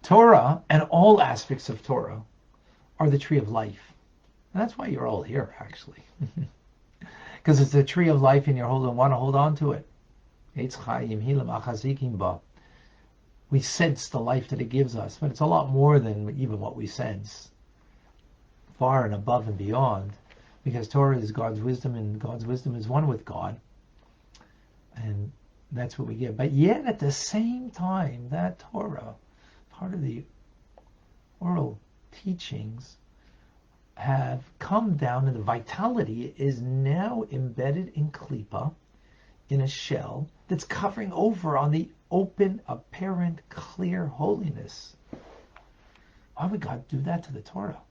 Torah and all aspects of Torah are the tree of life. And that's why you're all here, actually. Because it's the tree of life and you want to hold on to it. We sense the life that it gives us, but it's a lot more than even what we sense. Far and above and beyond. Because Torah is God's wisdom, and God's wisdom is one with God. And that's what we get. But yet at the same time, that Torah, part of the oral teachings, have come down, and the vitality is now embedded in klipa, in a shell that's covering over on the open, apparent, clear holiness. Why would God do that to the Torah?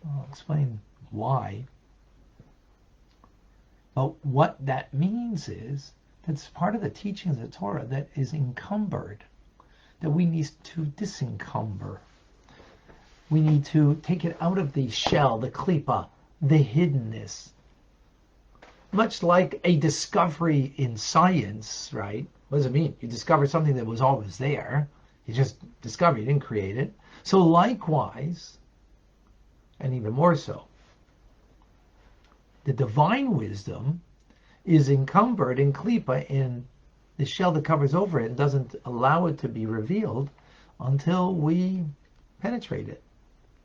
I'll explain why. But what that means is that's part of the teachings of the Torah that is encumbered, that we need to disencumber. We need to take it out of the shell, the klipa, the hiddenness. Much like a discovery in science, right? What does it mean? You discover something that was always there. You just discovered, you didn't create it. So likewise, and even more so, the divine wisdom is encumbered in klipa, in the shell that covers over it, and doesn't allow it to be revealed until we penetrate it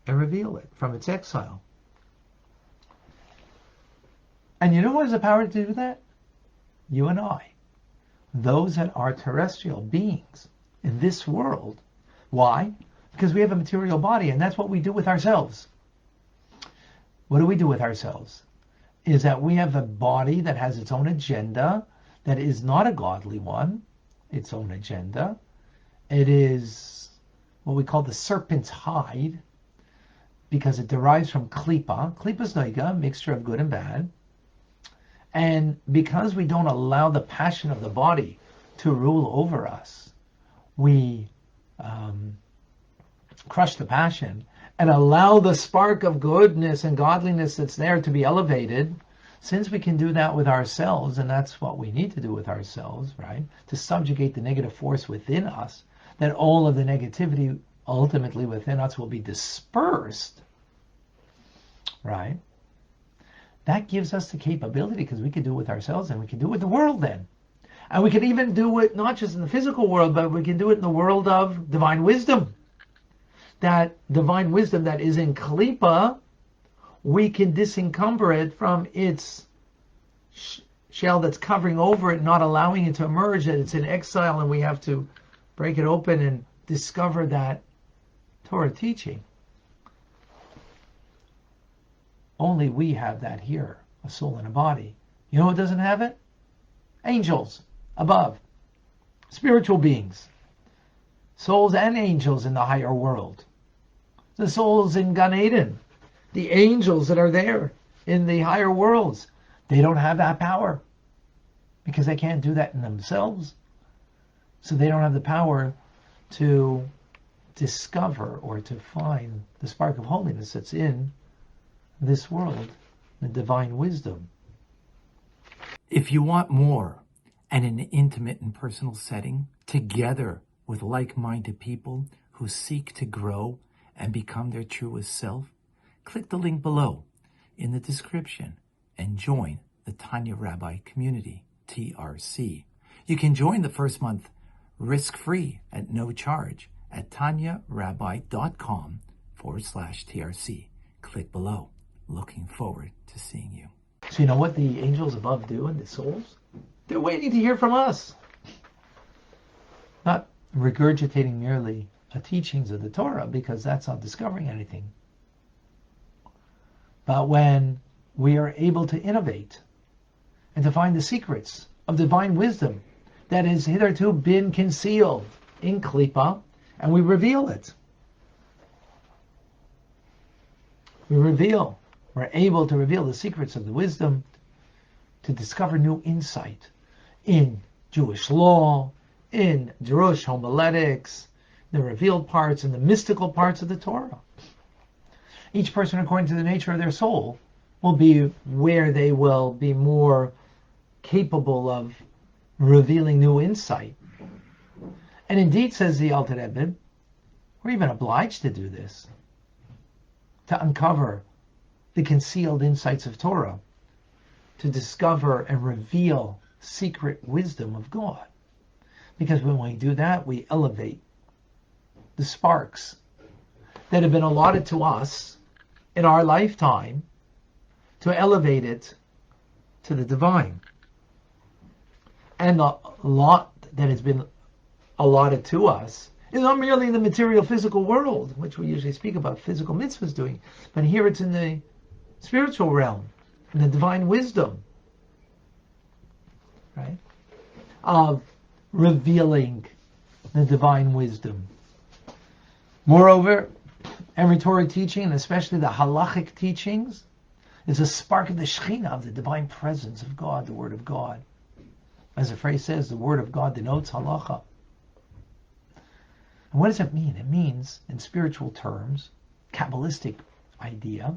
and reveal it from its exile. And you know what has the power to do that? You and I. Those that are terrestrial beings in this world. Why? Because we have a material body, and that's what we do with ourselves. What do we do with ourselves? Is that we have a body that has its own agenda, that is not a godly one, its own agenda. It is what we call the serpent's hide, because it derives from klipa. Klipa is noiga, a mixture of good and bad. And because we don't allow the passion of the body to rule over us, we crush the passion and allow the spark of goodness and godliness that's there to be elevated. Since we can do that with ourselves, and that's what we need to do with ourselves, right? To subjugate the negative force within us, that all of the negativity ultimately within us will be dispersed, right? That gives us the capability, because we can do it with ourselves, and we can do it with the world then. And we can even do it not just in the physical world, but we can do it in the world of divine wisdom. That divine wisdom that is in klipa, we can disencumber it from its shell that's covering over it, not allowing it to emerge, that it's in exile, and we have to break it open and discover that Torah teaching. Only we have that here, a soul and a body. You know what doesn't have it? Angels above. Spiritual beings. Souls and angels in the higher world. The souls in Gan Eden. The angels that are there in the higher worlds. They don't have that power, because they can't do that in themselves. So they don't have the power to discover or to find the spark of holiness that's in this world, the divine wisdom. If you want more, and in an intimate and personal setting, together with like-minded people who seek to grow and become their truest self, click the link below in the description and join the Tanya Rabbi community, TRC. You can join the first month risk-free at no charge at tanyarabbi.com/TRC. Click below. Looking forward to seeing you. So you know what the angels above do and the souls? They're waiting to hear from us. Not regurgitating merely the teachings of the Torah, because that's not discovering anything. But when we are able to innovate and to find the secrets of divine wisdom that has hitherto been concealed in klipa, and we reveal it. We're able to reveal the secrets of the wisdom, to discover new insight in Jewish law, in Jewish homiletics, the revealed parts and the mystical parts of the Torah. Each person, according to the nature of their soul, will be where they will be more capable of revealing new insight. And indeed, says the Alter Rebbe, we're even obliged to do this, to uncover the concealed insights of Torah, to discover and reveal secret wisdom of God. Because when we do that, we elevate the sparks that have been allotted to us in our lifetime, to elevate it to the divine. And the lot that has been allotted to us is not merely in the material physical world, which we usually speak about physical mitzvahs doing, but here it's in the spiritual realm, in the divine wisdom, right? Of revealing the divine wisdom. Moreover, every Torah teaching, and especially the halachic teachings, is a spark of the Shekhinah, of the divine presence of God, the Word of God. As the phrase says, the Word of God denotes halacha. And what does it mean? It means, in spiritual terms, Kabbalistic idea,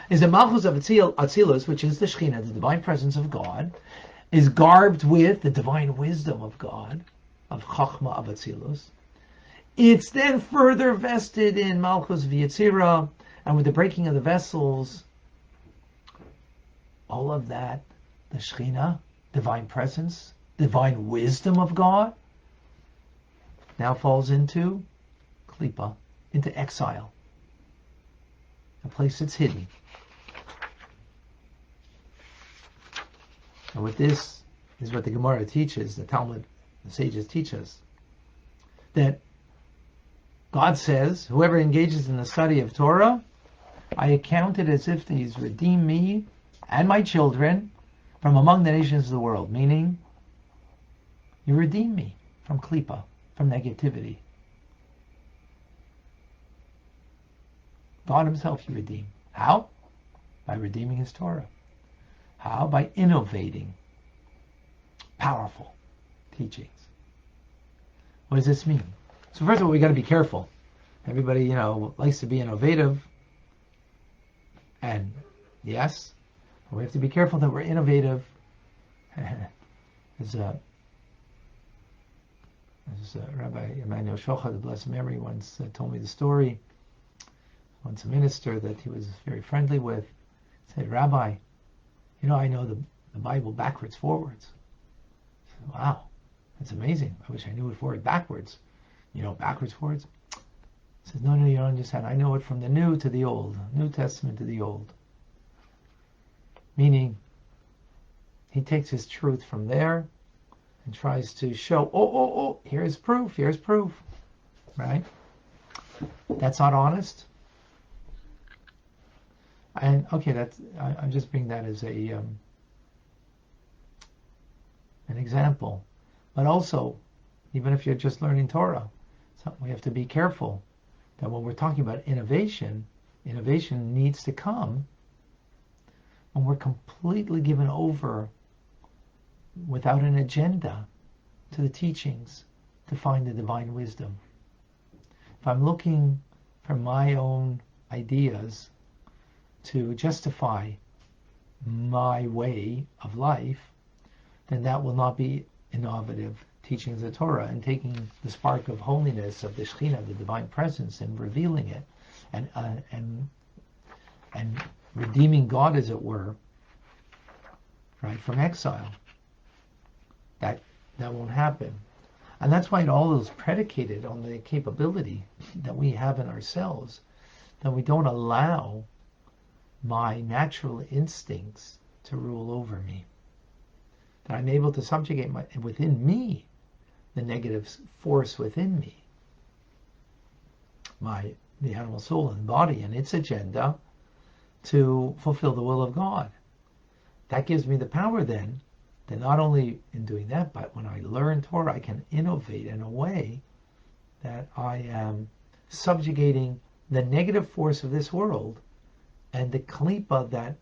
is the Malchus of Atzilus, which is the Shekhinah, the divine presence of God, is garbed with the divine wisdom of God, of Chachma of Atzilus. It's then further vested in Malchus V'Yetzirah, and with the breaking of the vessels, all of that, the Shekhinah, divine presence, divine wisdom of God, now falls into Klipa, into exile, a place that's hidden. And with this is what the Gemara teaches, the Talmud, the sages teach us, that God says, whoever engages in the study of Torah, I account it as if he's redeemed me and my children from among the nations of the world, meaning you redeem me from Klipa, from negativity. God himself you redeem. How? By redeeming his Torah. How? By innovating powerful teachings. What does this mean? So first of all, we got to be careful. Everybody, likes to be innovative. And yes, we have to be careful that we're innovative. As Rabbi Emmanuel Shochad, the blessed memory, once told me the story. Once a minister that he was very friendly with said, Rabbi, I know the Bible backwards, forwards. I said, wow, that's amazing. I wish I knew it forward, backwards. Backwards, forwards. He says, no, you don't understand. I know it from the New to the Old, New Testament to the Old. Meaning, he takes his truth from there and tries to show, here's proof, right? That's not honest. And okay, I'm just bringing that as an example. But also, even if you're just learning Torah, we have to be careful that when we're talking about innovation needs to come when we're completely given over without an agenda to the teachings to find the divine wisdom. If I'm looking for my own ideas to justify my way of life, then that will not be innovative teachings of Torah and taking the spark of holiness of the Shekhinah, the divine presence, and revealing it and redeeming God, as it were, right, from exile. That won't happen. And that's why it all is predicated on the capability that we have in ourselves, that we don't allow my natural instincts to rule over me. That I'm able to subjugate within me the negative force within me, the animal soul and body and its agenda to fulfill the will of God. That gives me the power then that not only in doing that, but when I learn Torah, I can innovate in a way that I am subjugating the negative force of this world and the klipa that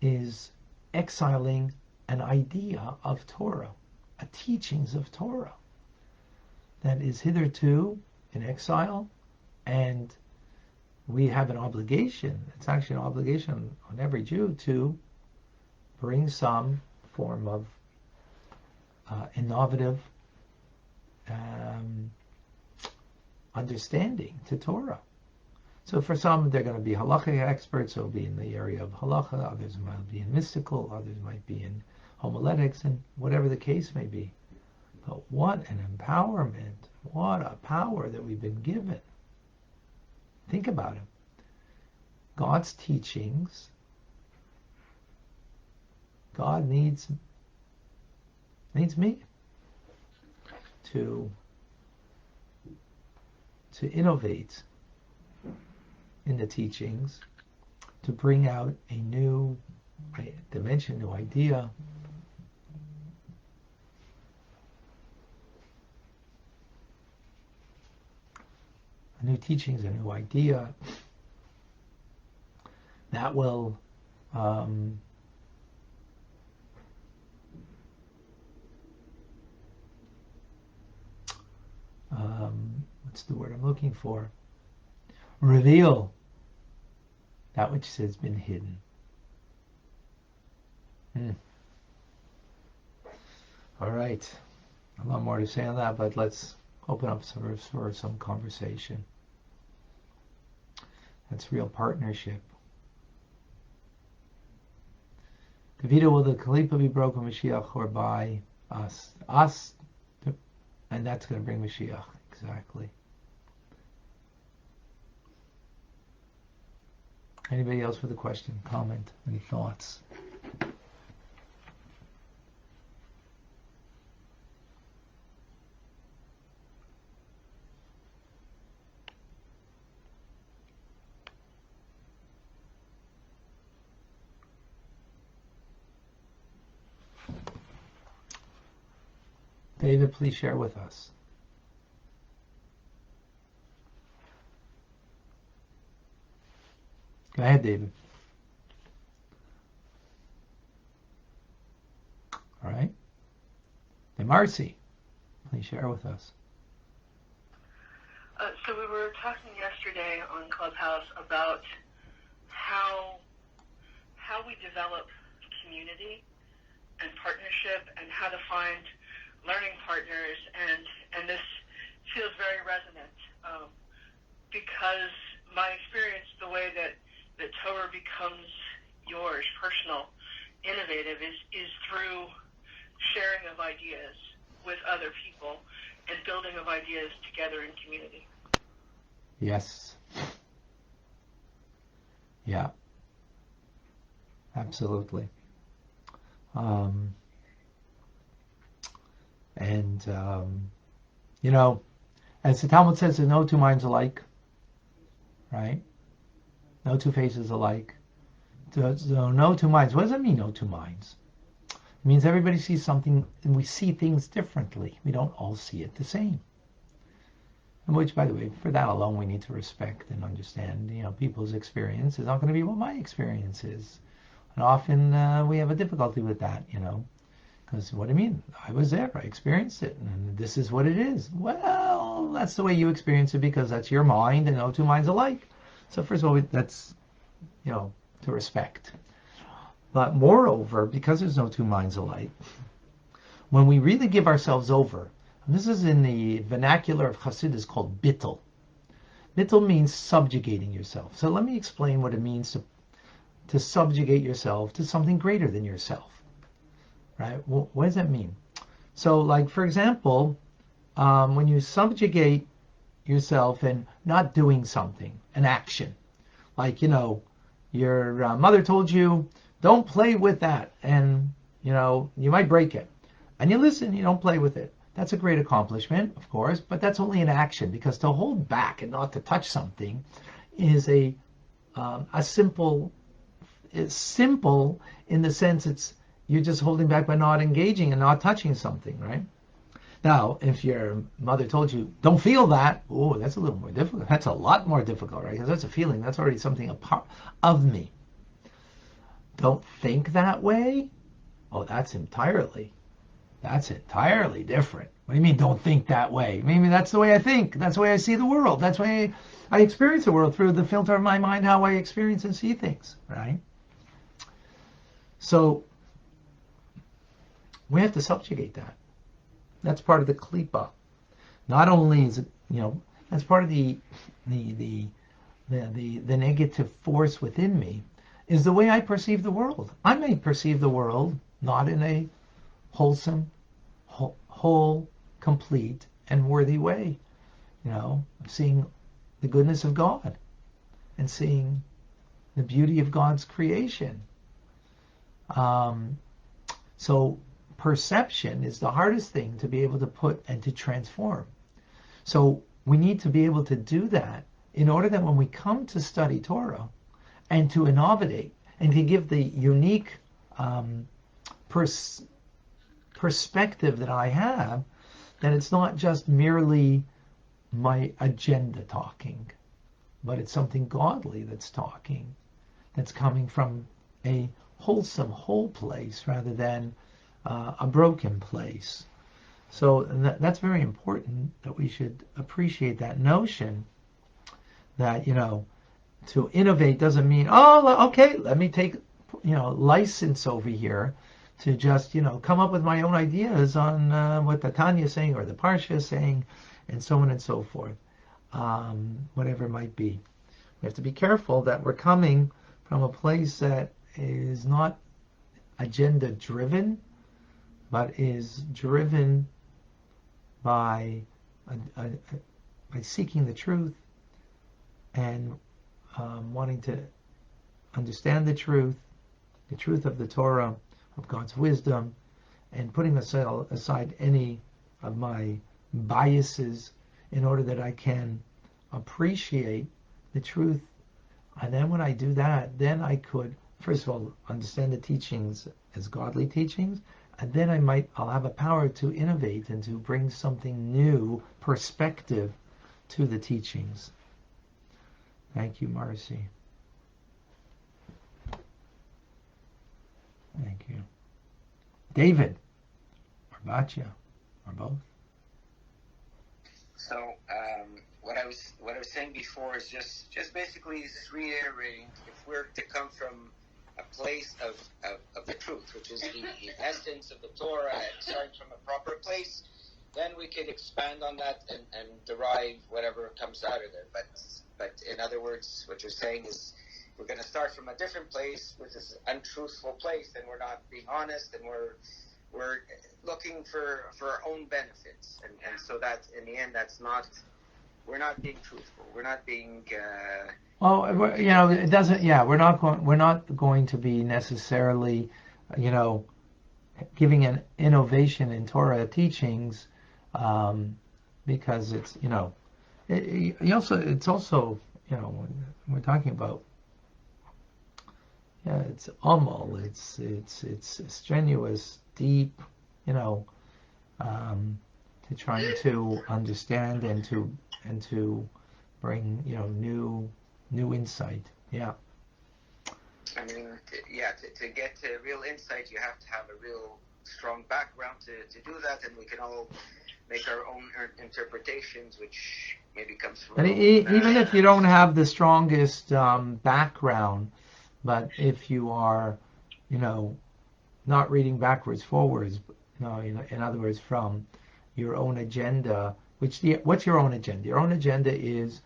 is exiling an idea of Torah, a teachings of Torah that is hitherto in exile, and we have an obligation, it's actually an obligation on every Jew to bring some form of innovative understanding to Torah. So for some, they're going to be halachic experts, so it'll be in the area of halacha, others might be in mystical, others might be in homiletics, and whatever the case may be. But what an empowerment, what a power that we've been given. Think about it. God's teachings, God needs me to innovate in the teachings, to bring out a new dimension, new idea. A new teachings, a new idea that will what's the word I'm looking for? Reveal that which has been hidden. All right. A lot more to say on that, but let's open up for some conversation. That's real partnership. Kavita, will the Kalipa be broken Mashiach or by us? Us, and that's going to bring Mashiach. Exactly. Anybody else with a question, comment, any thoughts? David, please share with us. Go ahead, David. All right. And Marcy, please share with us. So we were talking yesterday on Clubhouse about how we develop community and partnership and how to find learning partners, and this feels very resonant because my experience, the way that Torah becomes yours, personal, innovative, is through sharing of ideas with other people and building of ideas together in community. Yes. Yeah. Absolutely. You know, as the Talmud says, there's no two minds alike, right? No two faces alike. So no two minds. What does it mean, no two minds? It means everybody sees something, and we see things differently. We don't all see it the same. And which, by the way, for that alone, we need to respect and understand, you know, people's experience is not going to be what my experience is. And often we have a difficulty with that, you know. Because what do you mean? I was there, I experienced it, and this is what it is. Well, that's the way you experience it because that's your mind, and no two minds alike. So first of all, that's, you know, to respect. But moreover, because there's no two minds alike, when we really give ourselves over, and this is in the vernacular of Hasidus called bittul. Bittul means subjugating yourself. So let me explain what it means to subjugate yourself to something greater than yourself. Right? Well, what does that mean? So, like, for example, when you subjugate yourself in not doing something, an action, like, you know, your mother told you, don't play with that, and, you know, you might break it. And you listen, you don't play with it. That's a great accomplishment, of course, but that's only an action, because to hold back and not to touch something is a simple, it's simple in the sense you're just holding back by not engaging and not touching something, right? Now, if your mother told you, don't feel that, oh, that's a little more difficult. That's a lot more difficult, right? Because that's a feeling. That's already something a part of me. Don't think that way? Oh, that's entirely different. What do you mean, don't think that way? Maybe that's the way I think. That's the way I see the world. That's the way I experience the world, through the filter of my mind, how I experience and see things, right? So, we have to subjugate that. That's part of the klipa. Not only is it, you know, That's part of the negative force within me, is the way I perceive the world. I may perceive the world not in a wholesome, whole, complete, and worthy way. Seeing the goodness of God and seeing the beauty of God's creation. So perception is the hardest thing to be able to put and to transform. So we need to be able to do that in order that when we come to study Torah and to innovate and to give the unique perspective that I have, that it's not just merely my agenda talking, but it's something godly that's talking, that's coming from a wholesome, whole place rather than a broken place. So that's very important, that we should appreciate that notion that, to innovate doesn't mean, oh, okay, let me take, license over here to just, come up with my own ideas on what the Tanya is saying or the Parsha is saying, and so on and so forth, whatever it might be. We have to be careful that we're coming from a place that is not agenda-driven, but is driven by seeking the truth and wanting to understand the truth of the Torah, of God's wisdom, and putting aside any of my biases in order that I can appreciate the truth. And then when I do that, then I could, first of all, understand the teachings as godly teachings, and then I'll have a power to innovate and to bring something new perspective to the teachings. Thank you, Marcy. Thank you. David, or Batya, or both. So what I was saying before is just basically just reiterating, if we're to come from a place of the truth, which is the essence of the Torah, and starting from a proper place, then we could expand on that and derive whatever comes out of there. But in other words, what you're saying is we're going to start from a different place, with this untruthful place, and we're not being honest, and we're looking for our own benefits, and so that in the end, we're not being truthful. We're not being. Well, it doesn't. Yeah, we're not going to be necessarily, giving an innovation in Torah teachings, because it's it's also we're talking about. Yeah, it's amal. It's strenuous, deep, to trying to understand and to bring new insight. Yeah. I mean, to get to real insight, you have to have a real strong background to do that, and we can all make our own interpretations, which maybe comes from. And even if you don't have the strongest background, but if you are, not reading backwards, forwards, in other words, from your own agenda, what's your own agenda? Your own agenda is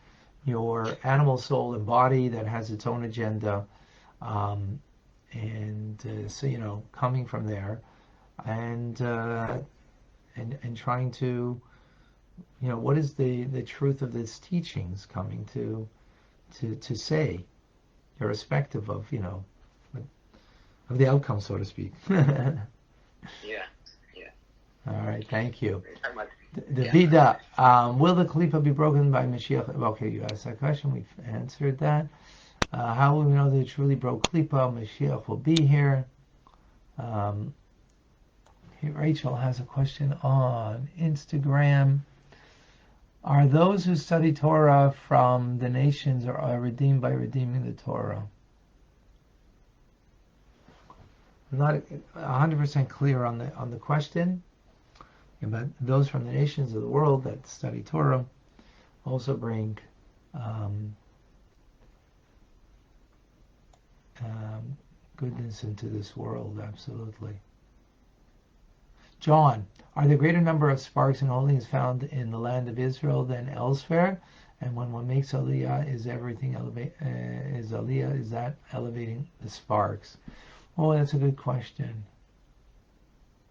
your animal soul and body that has its own agenda, so coming from there, and trying to, what is the truth of this teachings coming to say, irrespective of of the outcome, so to speak. Yeah. All right, thank you. The Yeah. Vida, will the Kalipa be broken by Mashiach? Okay, you asked that question. We've answered that. How will we know they truly broke Kalipa? Mashiach will be here. Rachel has a question on Instagram. Are those who study Torah from the nations or are redeemed by redeeming the Torah? I'm not 100% clear on the question, but those from the nations of the world that study Torah also bring goodness into this world. Absolutely. John, are there greater number of sparks and holiness found in the land of Israel than elsewhere? And when one makes aliyah, is everything is aliyah? Is that elevating the sparks? Oh, that's a good question.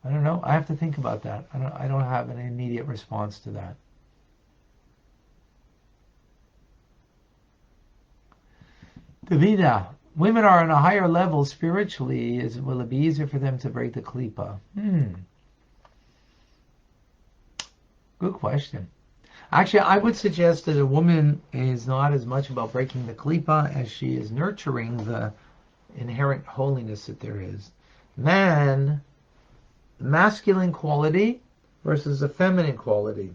I don't know. I have to think about that. I don't have an immediate response to that. Davida, women are on a higher level spiritually. Will it be easier for them to break the klipa? Good question. Actually, I would suggest that a woman is not as much about breaking the klipa as she is nurturing the inherent holiness that there is. Man, the masculine quality versus the feminine quality.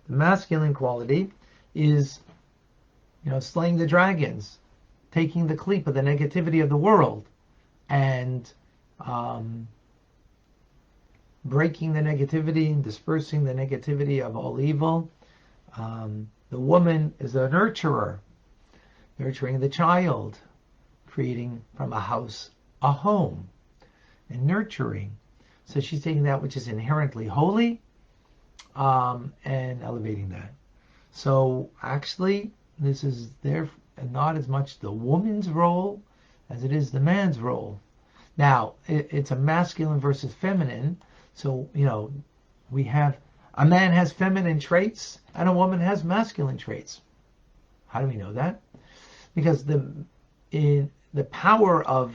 The masculine quality is, slaying the dragons, taking the klipa, the negativity of the world, and breaking the negativity and dispersing the negativity of all evil. The woman is a nurturer, nurturing the child, creating from a house a home, and nurturing. So she's taking that which is inherently holy and elevating that. So actually, this is there not as much the woman's role as it is the man's role. Now, it's a masculine versus feminine. So, we have a man has feminine traits and a woman has masculine traits. How do we know that? Because the power of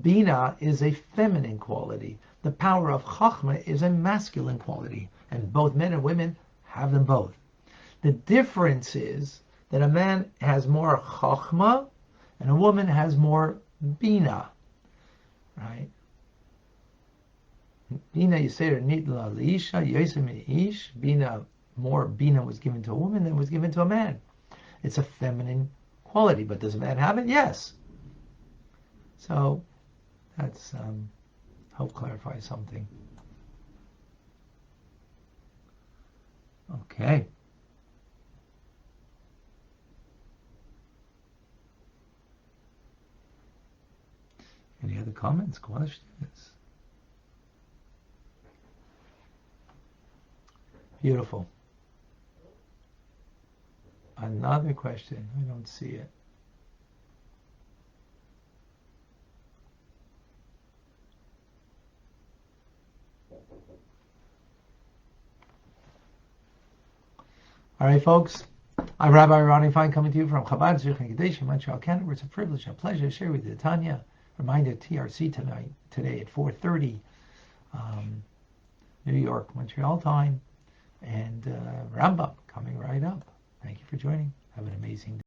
Bina is a feminine quality. The power of Chachma is a masculine quality. And both men and women have them both. The difference is that a man has more Chachma and a woman has more Bina. Right? Bina, you say, Nitla Leisha, Yosem Ish. Bina, more Bina was given to a woman than was given to a man. It's a feminine quality, but does a man have it? Yes. So that's help clarify something. Okay. Any other comments, questions? Beautiful. Another question. I don't see it. All right, folks. I'm Rabbi Ronnie Fine coming to you from Chabad, Zurich, and Kadesh, Montreal, Canada. It's a privilege and a pleasure to share with you Tanya. Reminder, TRC today at 4:30, New York, Montreal time. And Rambam coming right up. Thank you for joining. Have an amazing day.